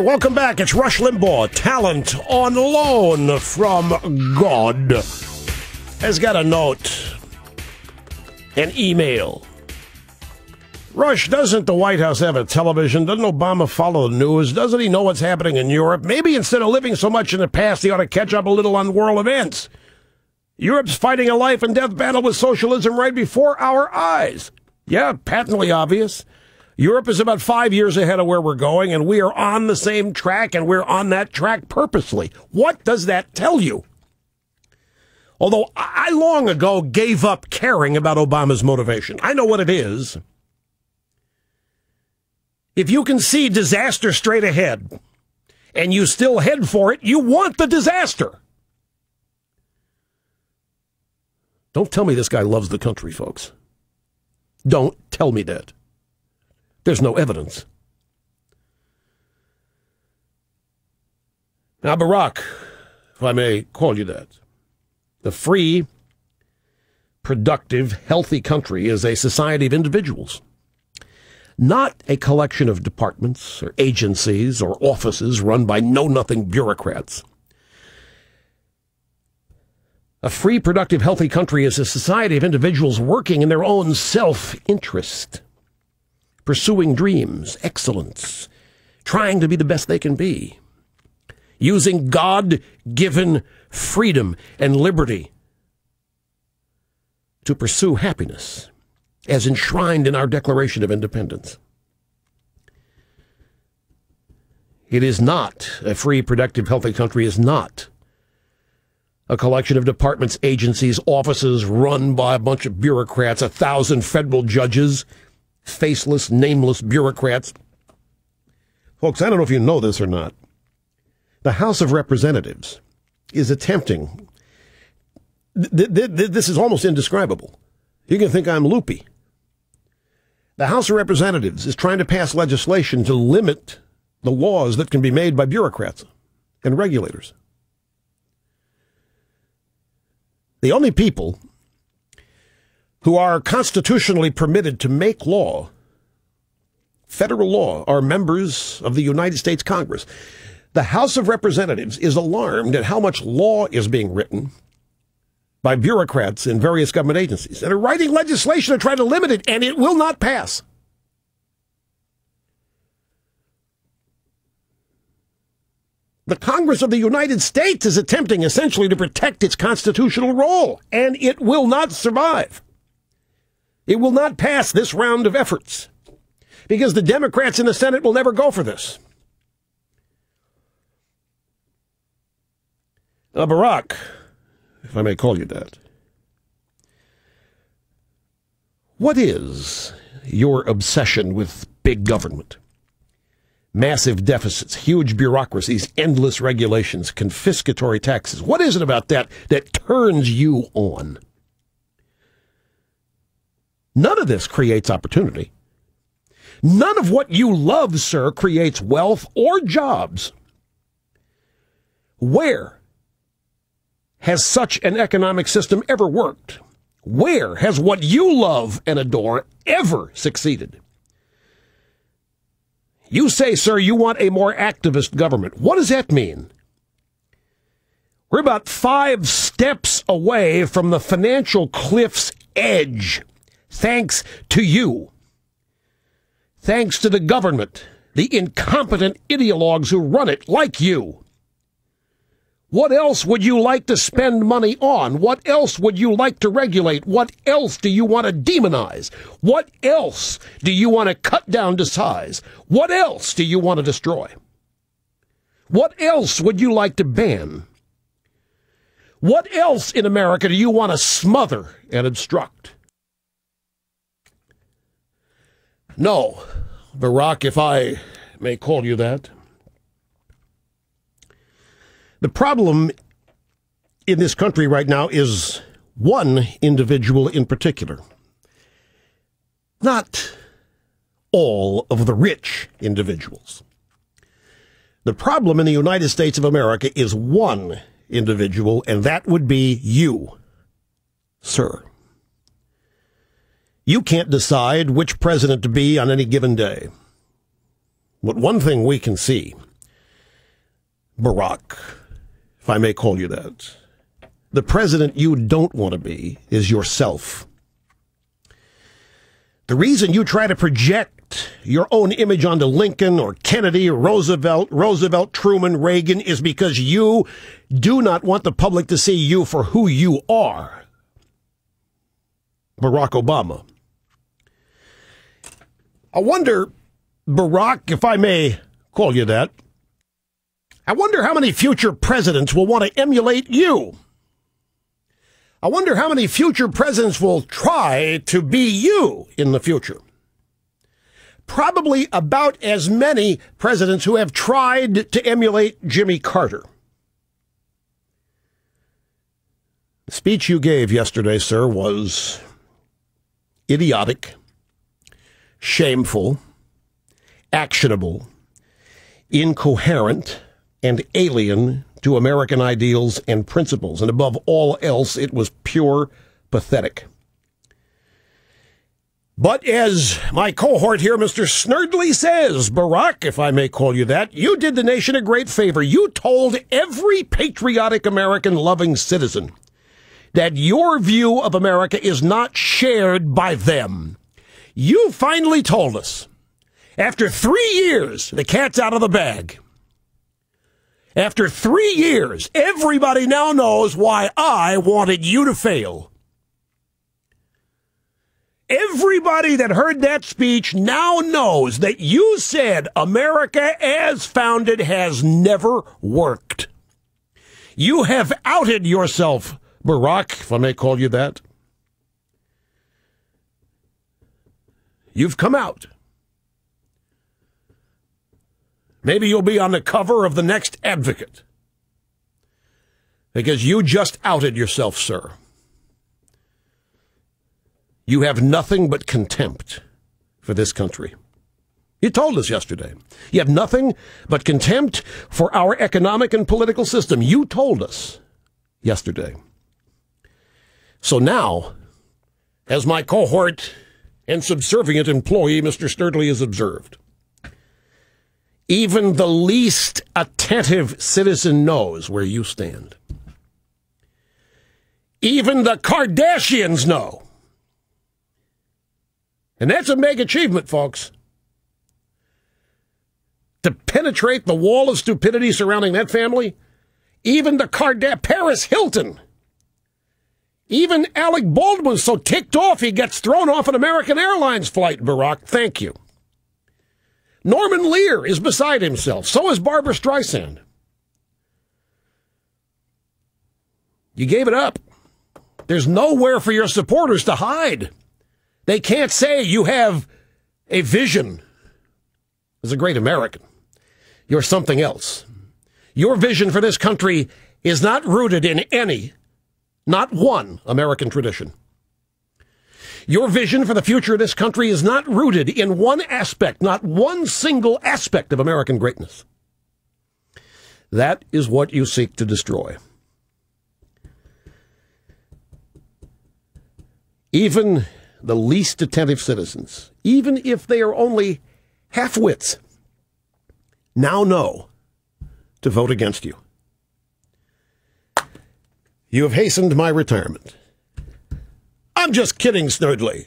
Hi, welcome back. It's Rush Limbaugh, talent on loan from God. Has got a note, an email. Rush, doesn't the White House have a television? Doesn't Obama follow the news? Doesn't he know what's happening in Europe? Maybe instead of living so much in the past, he ought to catch up a little on world events. Europe's fighting a life and death battle with socialism right before our eyes. Yeah, patently obvious. Europe is about 5 years ahead of where we're going, and we are on the same track, and we're on that track purposely. What does that tell you? Although I long ago gave up caring about Obama's motivation. I know what it is. If you can see disaster straight ahead, and you still head for it, you want the disaster. Don't tell me this guy loves the country, folks. Don't tell me that. There's no evidence. Now, Barack, if I may call you that, the free, productive, healthy country is a society of individuals, not a collection of departments or agencies or offices run by know-nothing bureaucrats. A free, productive, healthy country is a society of individuals working in their own self-interest, pursuing dreams, excellence, trying to be the best they can be, using God-given freedom and liberty to pursue happiness, as enshrined in our Declaration of Independence. It is not, a free, productive, healthy country is not a collection of departments, agencies, offices run by a bunch of bureaucrats, 1,000 federal judges, faceless, nameless bureaucrats. Folks, I don't know if you know this or not. The House of Representatives is attempting, this is almost indescribable. You can think I'm loopy. The House of Representatives is trying to pass legislation to limit the laws that can be made by bureaucrats and regulators. The only people who are constitutionally permitted to make law, federal law, are members of the United States Congress. The House of Representatives is alarmed at how much law is being written by bureaucrats in various government agencies and are writing legislation to try to limit it, and it will not pass. The Congress of the United States is attempting essentially to protect its constitutional role, and it will not survive. It will not pass this round of efforts because the Democrats in the Senate will never go for this. Now, Barack, if I may call you that, what is your obsession with big government? Massive deficits, huge bureaucracies, endless regulations, confiscatory taxes. What is it about that that turns you on? None of this creates opportunity. None of what you love, sir, creates wealth or jobs. Where has such an economic system ever worked? Where has what you love and adore ever succeeded? You say, sir, you want a more activist government. What does that mean? We're about 5 steps away from the financial cliff's edge, thanks to you. Thanks to the government, the incompetent ideologues who run it, like you. What else would you like to spend money on? What else would you like to regulate? What else do you want to demonize? What else do you want to cut down to size? What else do you want to destroy? What else would you like to ban? What else in America do you want to smother and obstruct? No, Barack, if I may call you that. The problem in this country right now is one individual in particular. Not all of the rich individuals. The problem in the United States of America is one individual, and that would be you, sir. You can't decide which president to be on any given day. But one thing we can see, Barack, if I may call you that. The president you don't want to be is yourself. The reason you try to project your own image onto Lincoln or Kennedy or Roosevelt, Truman, Reagan is because you do not want the public to see you for who you are. Barack Obama. I wonder, Barack, if I may call you that, I wonder how many future presidents will want to emulate you. I wonder how many future presidents will try to be you in the future. Probably about as many presidents who have tried to emulate Jimmy Carter. The speech you gave yesterday, sir, was idiotic, shameful, actionable, incoherent, and alien to American ideals and principles. And above all else, it was pure pathetic. But as my cohort here, Mr. Snerdley, says, Barack, if I may call you that, you did the nation a great favor. You told every patriotic American-loving citizen that your view of America is not shared by them. You finally told us, after 3 years, the cat's out of the bag. After 3 years, everybody now knows why I wanted you to fail. Everybody that heard that speech now knows that you said America as founded has never worked. You have outed yourself, Barack, if I may call you that. You've come out. Maybe you'll be on the cover of the next Advocate. Because you just outed yourself, sir. You have nothing but contempt for this country. You told us yesterday. You have nothing but contempt for our economic and political system. You told us yesterday. So now, as my cohort and subservient employee, Mr. Snerdley, has observed, even the least attentive citizen knows where you stand. Even the Kardashians know. And that's a big achievement, folks. To penetrate the wall of stupidity surrounding that family, even the Paris Hilton, even Alec Baldwin's so ticked off he gets thrown off an American Airlines flight, Barack. Thank you. Norman Lear is beside himself. So is Barbara Streisand. You gave it up. There's nowhere for your supporters to hide. They can't say you have a vision as a great American. You're something else. Your vision for this country is not rooted in any, not one, American tradition. Your vision for the future of this country is not rooted in one aspect, not one single aspect of American greatness. That is what you seek to destroy. Even the least attentive citizens, even if they are only half-wits, now know to vote against you. You have hastened my retirement. I'm just kidding, Snerdley.